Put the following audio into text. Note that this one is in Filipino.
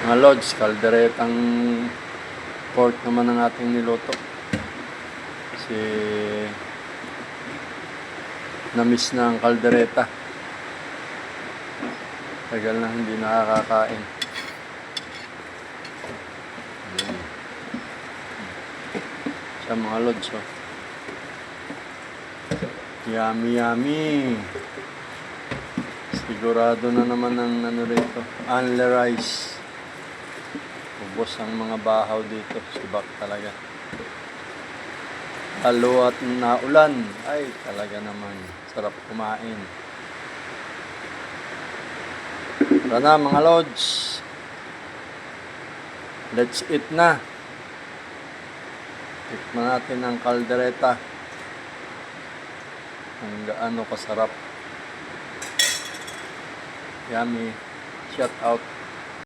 Mga lods, kalderetang pork naman ang ating niluto. Kasi na-miss na ang kaldereta. Tagal na hindi nakakakain. Sa mga lods, oh. Yummy, yummy. Sigurado na naman ang ano rito, only rice. Ubos ang mga bahaw dito, sibak talaga. Halo at naulan, ay talaga naman, sarap kumain. Tara na mga lods, let's eat na. Tikman natin ang kaldereta. Ang gaano kasarap. Yummy. Shout out.